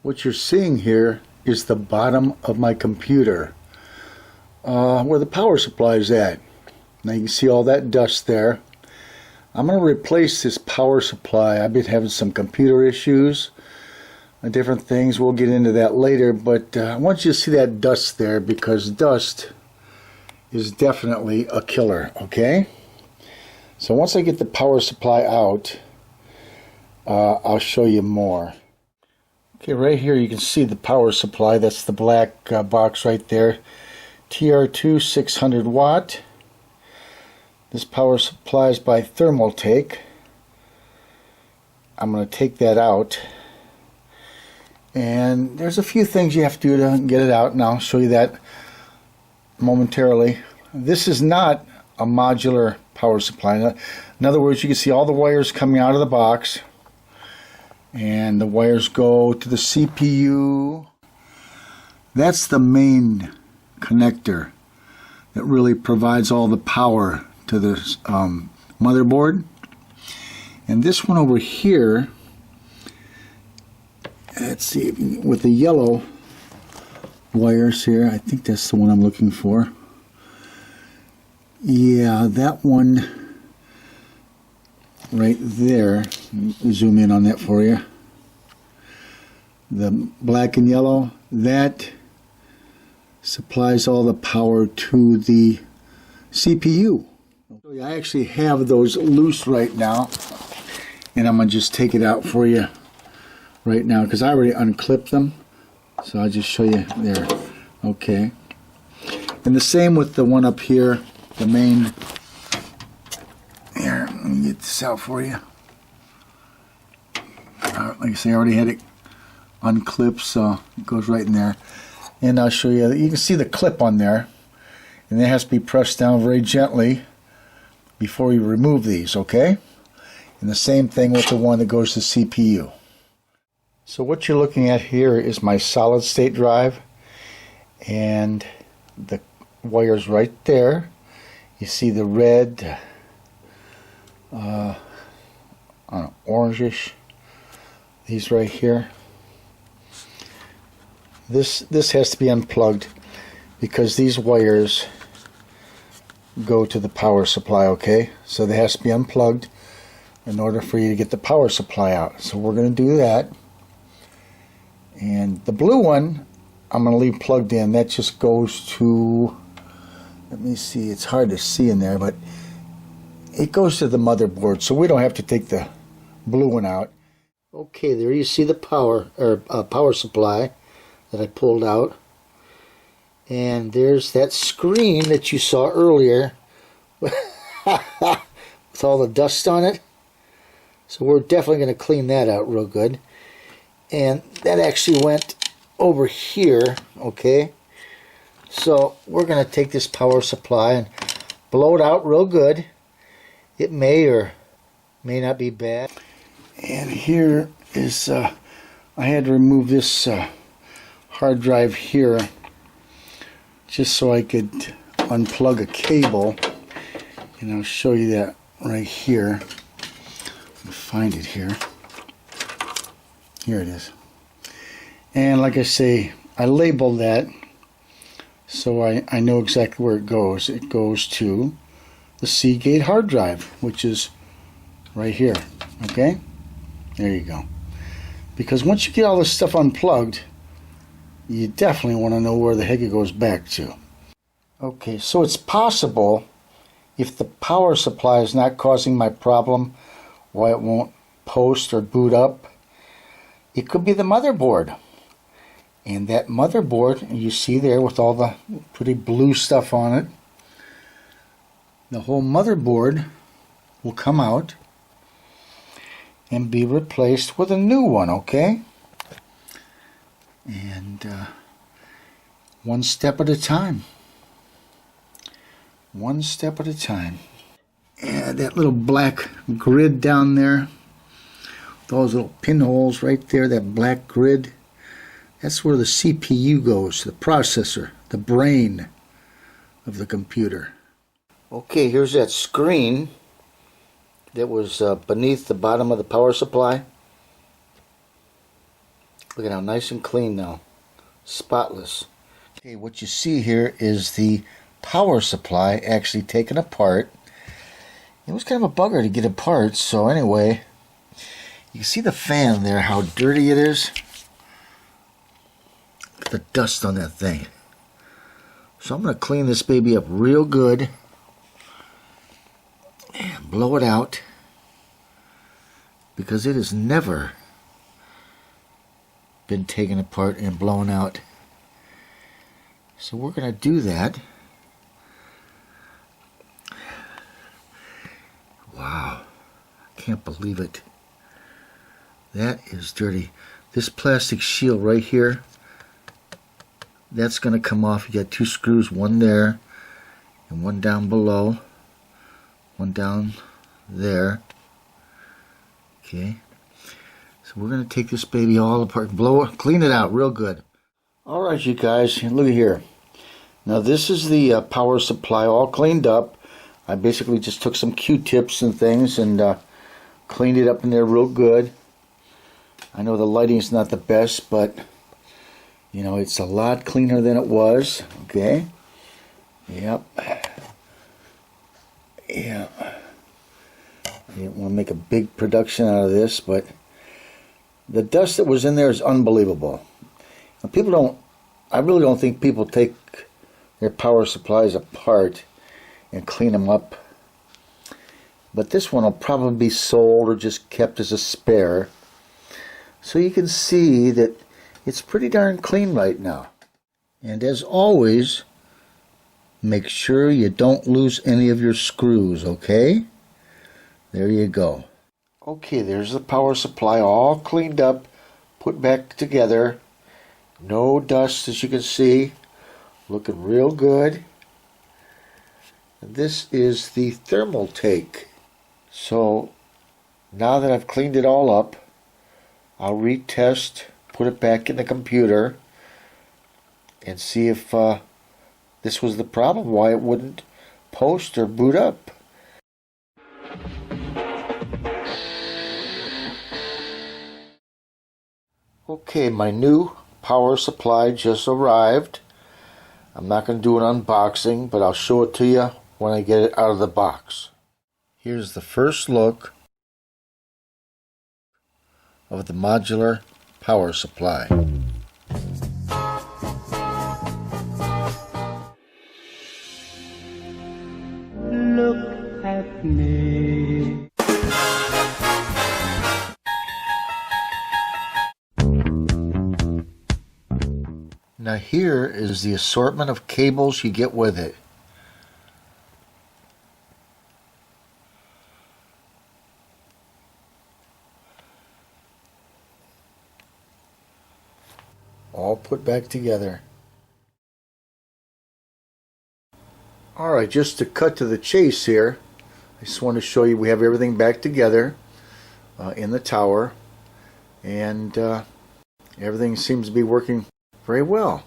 What you're seeing here is the bottom of my computer, where the power supply is at. Now you can see all that dust there. I'm going to replace this power supply. I've been having some computer issues and different things. We'll get into that later, but I want you to see that dust there, because dust is definitely a killer, okay? So once I get the power supply out, I'll show you more. Okay, right here you can see the power supply. That's the black box right there. TR2 600 watt. This power supply is by Thermaltake. I'm going to take that out. And there's a few things you have to do to get it out, and I'll show you that momentarily. This is not a modular power supply. In other words, you can see all the wires coming out of the box. And the wires go to the CPU. That's the main connector that really provides all the power to the motherboard. And this one over here, let's see, with the yellow wires here, I think that's the one I'm looking for. Yeah, that one right there. Zoom in on that for you. The black and yellow, that supplies all the power to the CPU. I actually have those loose right now, and I'm going to just take it out for you right now because I already unclipped them. So I'll just show you there. Okay. And the same with the one up here, the main. Here, let me get this out for you. Like I say, I already had it unclipped, so it goes right in there. And I'll show you. You can see the clip on there, and it has to be pressed down very gently before you remove these, okay? And the same thing with the one that goes to CPU. So what you're looking at here is my solid state drive, and the wires right there. You see the red, orangish. These right here. This has to be unplugged because these wires go to the power supply, okay? So they has to be unplugged in order for you to get the power supply out. So we're going to do that. And the blue one I'm going to leave plugged in. That just goes to, let me see, it's hard to see in there, but it goes to the motherboard, so we don't have to take the blue one out. Okay, there you see the power supply that I pulled out. And there's that screen that you saw earlier with all the dust on it. So we're definitely going to clean that out real good. And that actually went over here, okay? So we're going to take this power supply and blow it out real good. It may or may not be bad. And here is, I had to remove this hard drive here just so I could unplug a cable, and I'll show you that right here. Let me find it here. Here it is. And like I say, I labeled that so I know exactly where it goes. It goes to the Seagate hard drive, which is right here. Okay? There you go. Because once you get all this stuff unplugged, you definitely want to know where the heck it goes back to. Okay, so it's possible, if the power supply is not causing my problem, why it won't post or boot up, it could be the motherboard. And that motherboard, you see there with all the pretty blue stuff on it, the whole motherboard will come out and be replaced with a new one, okay? And one step at a time. One step at a time. And that little black grid down there, those little pinholes right there, that black grid, that's where the CPU goes, the processor, the brain of the computer. Okay, here's that screen that was beneath the bottom of the power supply. Look at how nice and clean now. Spotless. Okay, what you see here is the power supply actually taken apart. It was kind of a bugger to get apart, so anyway, you can see the fan there, how dirty it is. Look at the dust on that thing. So I'm going to clean this baby up real good and blow it out, because it has never been taken apart and blown out. So we're going to do that. Wow, I can't believe it. That is dirty. This plastic shield right here, that's going to come off. You got two screws, one there and one down below, one down there. Okay, so we're going to take this baby all apart, clean it out real good. Alright you guys, look at here. Now this is the power supply all cleaned up. I basically just took some Q-tips and things and cleaned it up in there real good. I know the lighting's not the best, but you know, it's a lot cleaner than it was. Okay. Yep. Yeah. I didn't want to make a big production out of this, but the dust that was in there is unbelievable. Now, I really don't think people take their power supplies apart and clean them up. But this one will probably be sold or just kept as a spare. So you can see that it's pretty darn clean right now. And as always, make sure you don't lose any of your screws, okay? There you go. Okay, there's the power supply all cleaned up, put back together. No dust, as you can see. Looking real good. This is the Thermaltake. So now that I've cleaned it all up, I'll retest, put it back in the computer, and see if this was the problem, why it wouldn't post or boot up. Okay, my new power supply just arrived. I'm not going to do an unboxing, but I'll show it to you when I get it out of the box. Here's the first look of the modular power supply. Look at me. Now here is the assortment of cables you get with it. All put back together. Alright, just to cut to the chase here, I just want to show you we have everything back together in the tower, and everything seems to be working very well.